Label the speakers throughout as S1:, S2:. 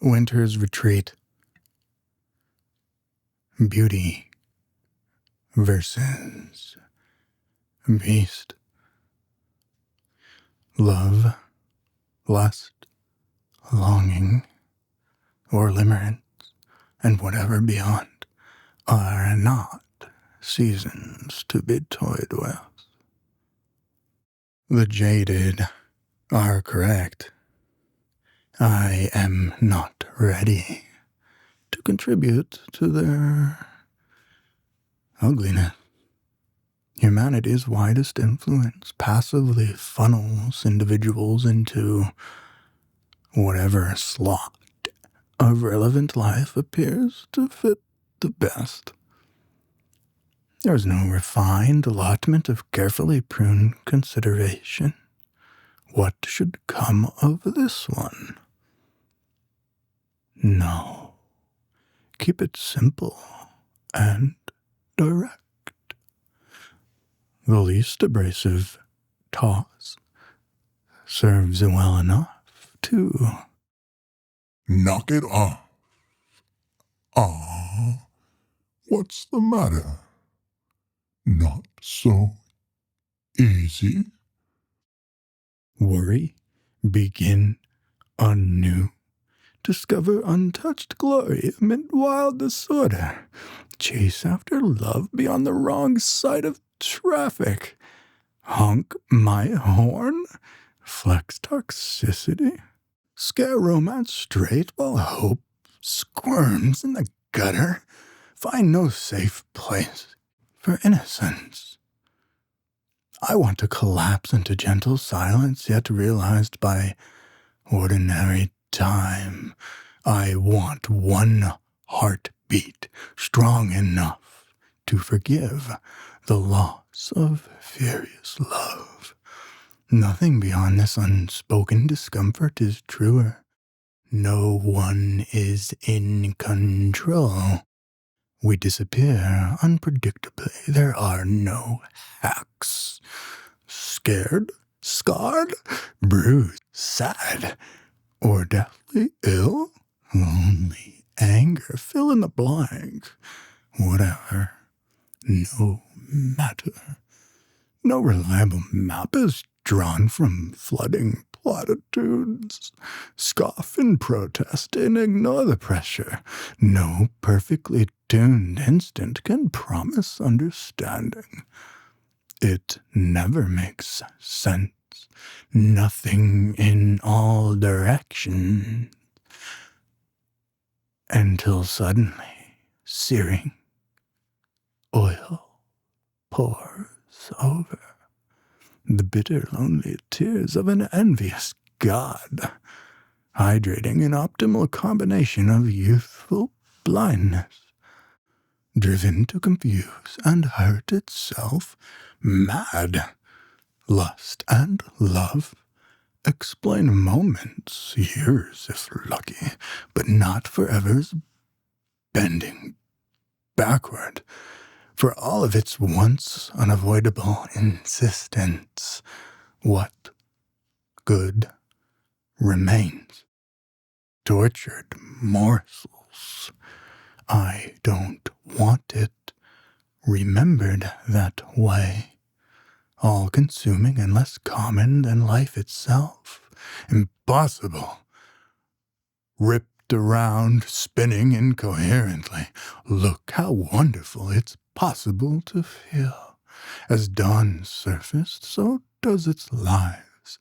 S1: Winter's retreat. Beauty versus beast. Love, lust, longing, or limerence, and whatever beyond are not seasons to be toyed with. The jaded are correct. I am not ready to contribute to their ugliness. Humanity's widest influence passively funnels individuals into whatever slot of relevant life appears to fit the best. There is no refined allotment of carefully pruned consideration. What should come of this one? No. Keep it simple and direct. The least abrasive toss serves well enough to
S2: knock it off. What's the matter? Not so easy.
S1: worry, begin anew. Discover untouched glory amid wild disorder. Chase after love beyond the wrong side of traffic. Honk my horn? Flex toxicity? Scare romance straight while hope squirms in the gutter? Find no safe place for innocence. I want to collapse into gentle silence, yet realized by ordinary time. I want one heartbeat strong enough to forgive the loss of furious love. Nothing beyond this unspoken discomfort is truer. No one is in control. We disappear unpredictably. There are no hacks. Scared, scarred, bruised, sad, or deathly ill? Lonely, anger, fill in the blank. Whatever. No matter. No reliable map is drawn from flooding platitudes. Scoff in protest and ignore the pressure. No perfectly tuned instant can promise understanding. It never makes sense. Nothing in all directions. Until suddenly, searing oil pours over. The bitter, lonely tears of an envious god, hydrating an optimal combination of youthful blindness, driven to confuse and hurt itself, mad. Lust and love explain moments, years if lucky, but not forever's bending backward. For all of its once unavoidable insistence, what good remains? Tortured morsels. I don't want it remembered that way. All-consuming and less common than life itself. Impossible. Ripped around, spinning incoherently. Look how wonderful it's possible to feel. As dawn surfaced, so does its lives.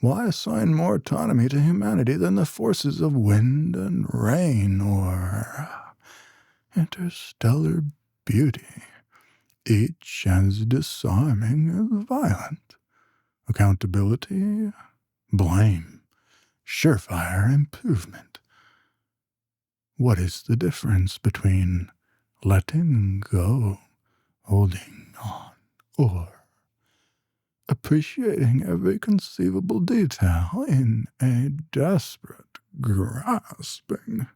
S1: Why assign more autonomy to humanity than the forces of wind and rain or interstellar beauty? Each as disarming as violent. Accountability, blame, surefire improvement. What is the difference between letting go, holding on, or appreciating every conceivable detail in a desperate grasping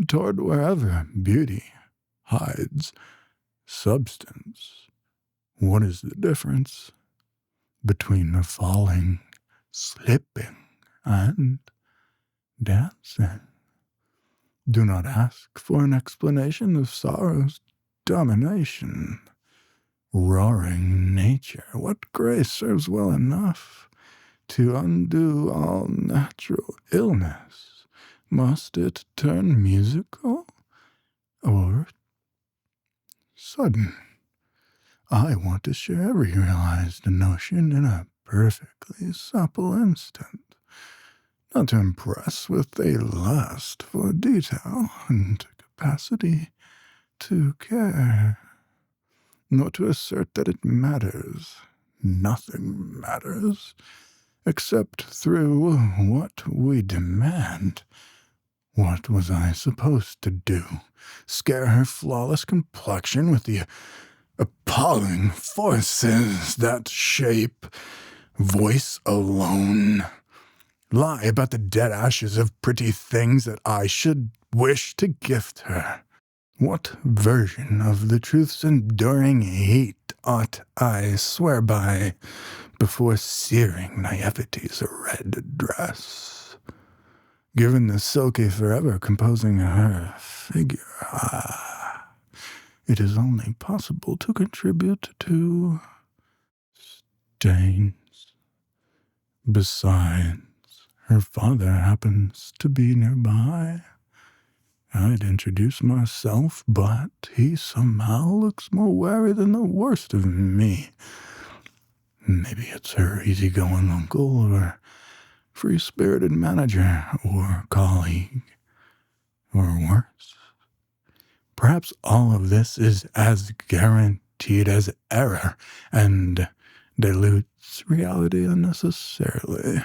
S1: toward wherever beauty hides substance? What is the difference between falling, slipping, and dancing? Do not ask for an explanation of sorrow's domination. Roaring nature, what grace serves well enough to undo all natural illness? Must it turn musical or sudden? I want to share every realized notion in a perfectly supple instant, not to impress with a lust for detail and capacity to care, nor to assert that it matters. Nothing matters, except through what we demand. What was I supposed to do? Scare her flawless complexion with the appalling forces that shape voice alone? Lie about the dead ashes of pretty things that I should wish to gift her? What version of the truth's enduring heat ought I swear by before searing naivety's red dress? Given the silky forever composing her figure, it is only possible to contribute to stains. Besides, her father happens to be nearby. I'd introduce myself, but he somehow looks more wary than the worst of me. Maybe it's her easygoing uncle, or free-spirited manager, or colleague, or worse. Perhaps all of this is as guaranteed as error, and dilutes reality unnecessarily.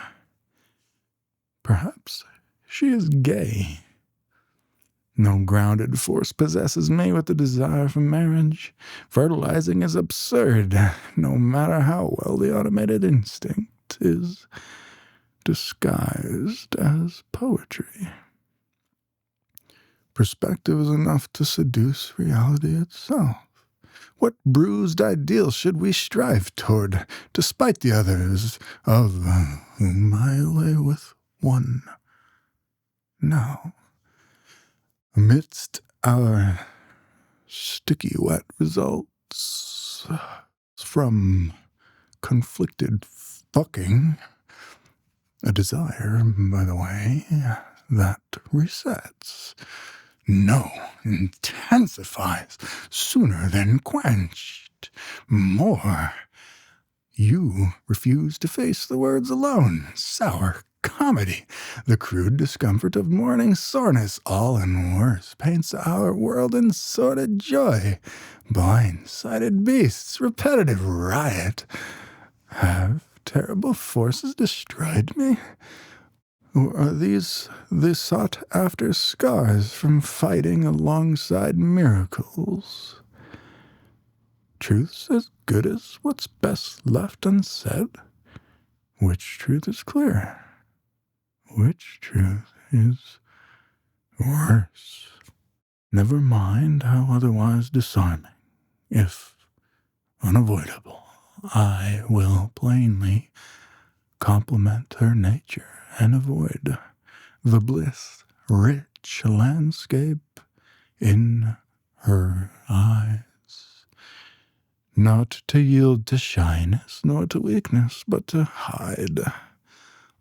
S1: Perhaps she is gay. No grounded force possesses me with the desire for marriage. Fertilizing is absurd, no matter how well the automated instinct is disguised as poetry. Perspective is enough to seduce reality itself. What bruised ideal should we strive toward, despite the others, of whom I lay with one now? Amidst our sticky wet results from conflicted fucking, a desire, by the way, that resets. No, intensifies sooner than quenched. More. You refuse to face the words alone. Sour comedy. The crude discomfort of morning soreness, all and worse, paints our world in sordid joy. Blind-sided beasts, repetitive riot. Have terrible forces destroyed me? Or are these the sought-after scars from fighting alongside miracles? Truth's as good as what's best left unsaid? Which truth is clear? Which truth is worse? Never mind how otherwise disarming, if unavoidable, I will plainly compliment her nature and avoid the bliss-rich landscape in her eyes. Not to yield to shyness nor to weakness, but to hide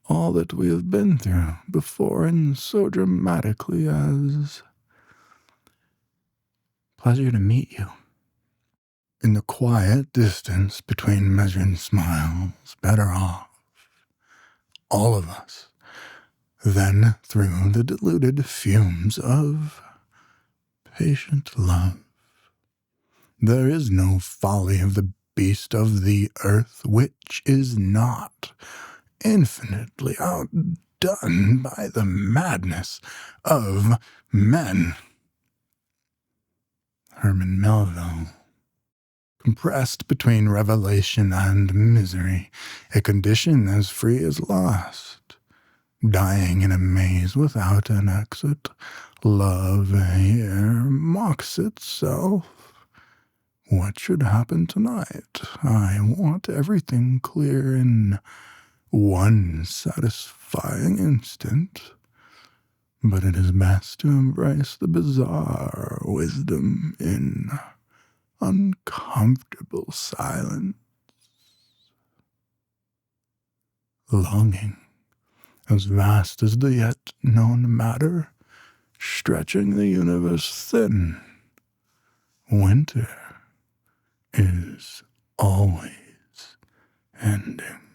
S1: all that we have been through before and so dramatically as pleasure to meet you. In the quiet distance between measured smiles, better off, all of us, than through the diluted fumes of patient love. There is no folly of the beast of the earth which is not infinitely outdone by the madness of men. Herman Melville. Compressed between revelation and misery, a condition as free as lost, dying in a maze without an exit. Love here mocks itself. What should happen tonight? I want everything clear in one satisfying instant. but it is best to embrace the bizarre wisdom in uncomfortable silence. Longing, as vast as the yet known matter, stretching the universe thin. Winter is always ending.